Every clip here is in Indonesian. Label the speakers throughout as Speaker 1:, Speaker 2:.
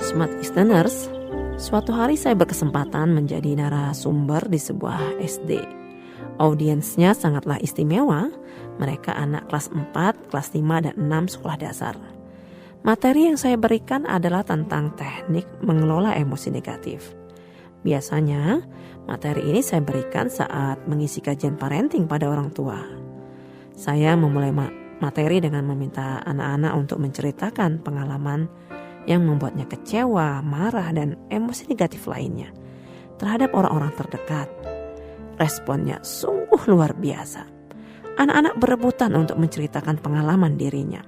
Speaker 1: Smart listeners, suatu hari saya berkesempatan menjadi narasumber di sebuah SD. Audiensnya sangatlah istimewa, mereka anak kelas 4, kelas 5, dan 6 sekolah dasar. Materi yang saya berikan adalah tentang teknik mengelola emosi negatif. Biasanya, materi ini saya berikan saat mengisi kajian parenting pada orang tua. Saya memulai materi dengan meminta anak-anak untuk menceritakan pengalaman yang membuatnya kecewa, marah, dan emosi negatif lainnya terhadap orang-orang terdekat. Responnya sungguh luar biasa. Anak-anak berebutan untuk menceritakan pengalaman dirinya.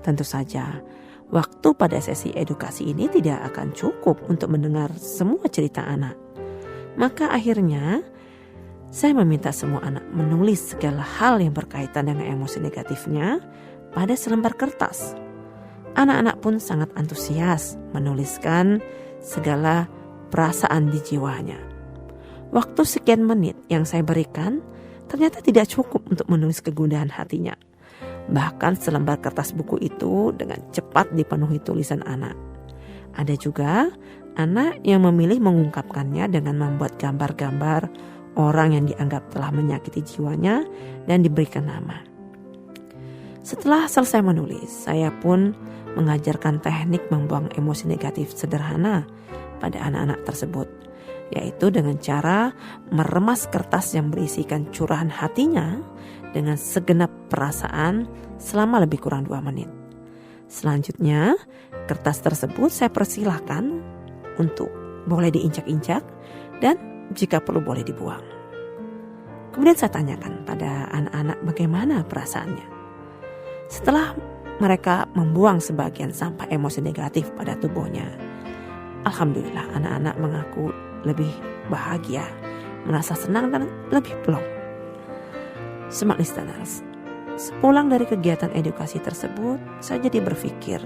Speaker 1: Tentu saja, waktu pada sesi edukasi ini tidak akan cukup untuk mendengar semua cerita anak. Maka akhirnya, saya meminta semua anak menulis segala hal yang berkaitan dengan emosi negatifnya pada selembar kertas. Anak-anak pun sangat antusias menuliskan segala perasaan di jiwanya. Waktu sekian menit yang saya berikan ternyata tidak cukup untuk menulis kegundahan hatinya. Bahkan selembar kertas buku itu dengan cepat dipenuhi tulisan anak. Ada juga anak yang memilih mengungkapkannya dengan membuat gambar-gambar orang yang dianggap telah menyakiti jiwanya dan diberikan nama. Setelah selesai menulis, saya pun mengajarkan teknik membuang emosi negatif sederhana pada anak-anak tersebut, yaitu dengan cara meremas kertas yang berisikan curahan hatinya dengan segenap perasaan selama lebih kurang 2 menit. Selanjutnya, kertas tersebut saya persilahkan untuk boleh diinjak-injak dan jika perlu boleh dibuang. Kemudian saya tanyakan pada anak-anak bagaimana perasaannya. Setelah mereka membuang sebagian sampah emosi negatif pada tubuhnya, alhamdulillah anak-anak mengaku lebih bahagia, merasa senang dan lebih plong. Smart listeners, sepulang dari kegiatan edukasi tersebut, saya jadi berpikir,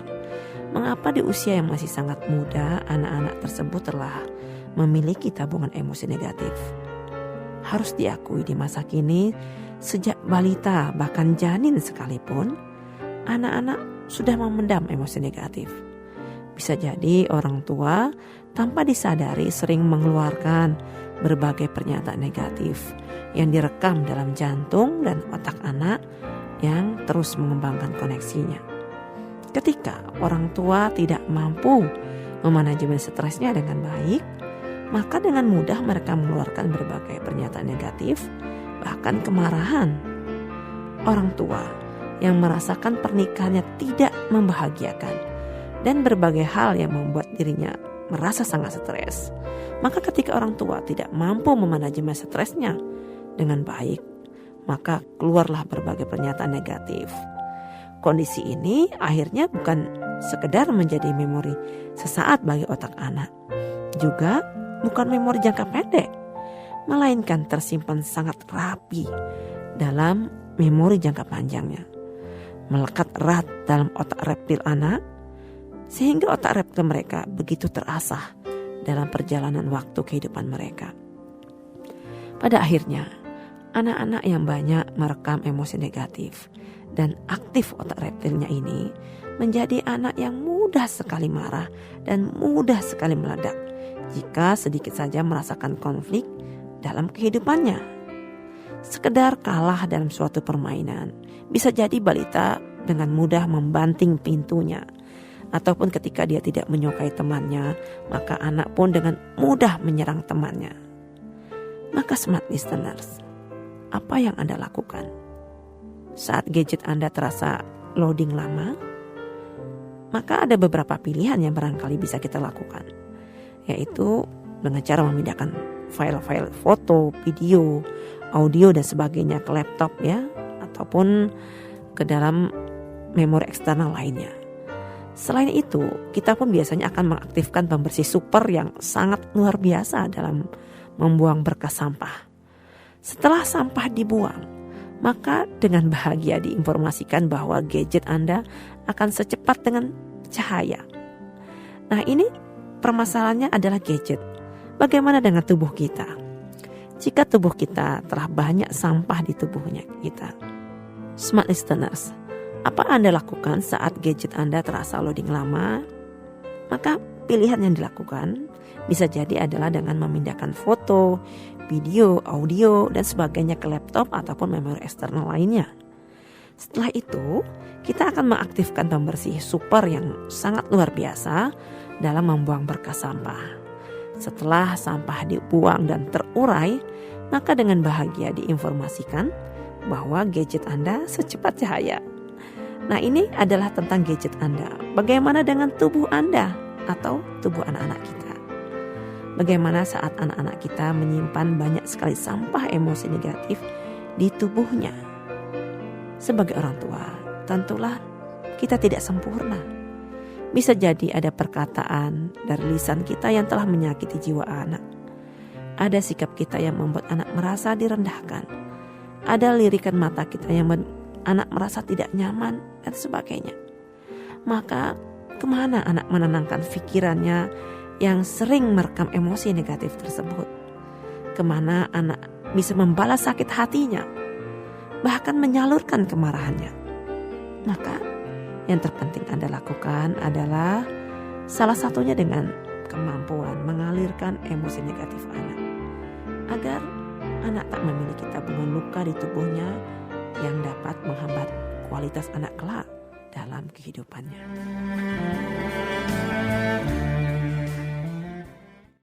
Speaker 1: mengapa di usia yang masih sangat muda, anak-anak tersebut telah memiliki tabungan emosi negatif. Harus diakui di masa kini, sejak balita bahkan janin sekalipun, anak-anak sudah memendam emosi negatif. Bisa jadi orang tua tanpa disadari sering mengeluarkan berbagai pernyataan negatif yang direkam dalam jantung dan otak anak yang terus mengembangkan koneksinya. Ketika orang tua tidak mampu memanajemen stresnya dengan baik, maka dengan mudah mereka mengeluarkan berbagai pernyataan negatif, bahkan kemarahan. Orang tua yang merasakan pernikahannya tidak membahagiakan dan berbagai hal yang membuat dirinya merasa sangat stres, maka ketika orang tua tidak mampu memanajemen stresnya dengan baik, maka keluarlah berbagai pernyataan negatif. Kondisi ini akhirnya bukan sekedar menjadi memori sesaat bagi otak anak, juga bukan memori jangka pendek, melainkan tersimpan sangat rapi dalam memori jangka panjangnya, melekat erat dalam otak reptil anak, sehingga otak reptil mereka begitu terasah dalam perjalanan waktu kehidupan mereka. Pada akhirnya, anak-anak yang banyak merekam emosi negatif dan aktif otak reptilnya ini menjadi anak yang mudah sekali marah dan mudah sekali meledak jika sedikit saja merasakan konflik dalam kehidupannya. Sekedar kalah dalam suatu permainan, bisa jadi balita dengan mudah membanting pintunya. Ataupun ketika dia tidak menyukai temannya, maka anak pun dengan mudah menyerang temannya. Maka smart listeners, apa yang Anda lakukan? Saat gadget Anda terasa loading lama, maka ada beberapa pilihan yang barangkali bisa kita lakukan, yaitu dengan cara memindahkan file-file foto, video, audio dan sebagainya ke laptop ya, ataupun ke dalam memori eksternal lainnya. Selain itu, kita pun biasanya akan mengaktifkan pembersih super yang sangat luar biasa dalam membuang berkas sampah. Setelah sampah dibuang, maka dengan bahagia diinformasikan bahwa gadget Anda akan secepat dengan cahaya. Nah, ini permasalahannya adalah gadget. Bagaimana dengan tubuh kita? Jika tubuh kita telah banyak sampah di tubuhnya kita. Smart listeners, apa Anda lakukan saat gadget Anda terasa loading lama? Maka pilihan yang dilakukan bisa jadi adalah dengan memindahkan foto, video, audio, dan sebagainya ke laptop ataupun memori eksternal lainnya. Setelah itu, kita akan mengaktifkan pembersih super yang sangat luar biasa dalam membuang berkas sampah. Setelah sampah dibuang dan terurai, maka dengan bahagia diinformasikan bahwa gadget Anda secepat cahaya. Nah, ini adalah tentang gadget Anda. Bagaimana dengan tubuh Anda atau tubuh anak-anak kita? Bagaimana saat anak-anak kita menyimpan banyak sekali sampah emosi negatif di tubuhnya? Sebagai orang tua, tentulah kita tidak sempurna. Bisa jadi ada perkataan dari lisan kita yang telah menyakiti jiwa anak. Ada sikap kita yang membuat anak merasa direndahkan. Ada lirikan mata kita yang membuat anak merasa tidak nyaman dan sebagainya. Maka kemana anak menenangkan pikirannya yang sering merekam emosi negatif tersebut? Kemana anak bisa membalas sakit hatinya, bahkan menyalurkan kemarahannya? Maka yang terpenting Anda lakukan adalah salah satunya dengan kemampuan mengalirkan emosi negatif anak, agar anak tak memiliki tabungan luka di tubuhnya yang dapat menghambat kualitas anak kelak dalam kehidupannya.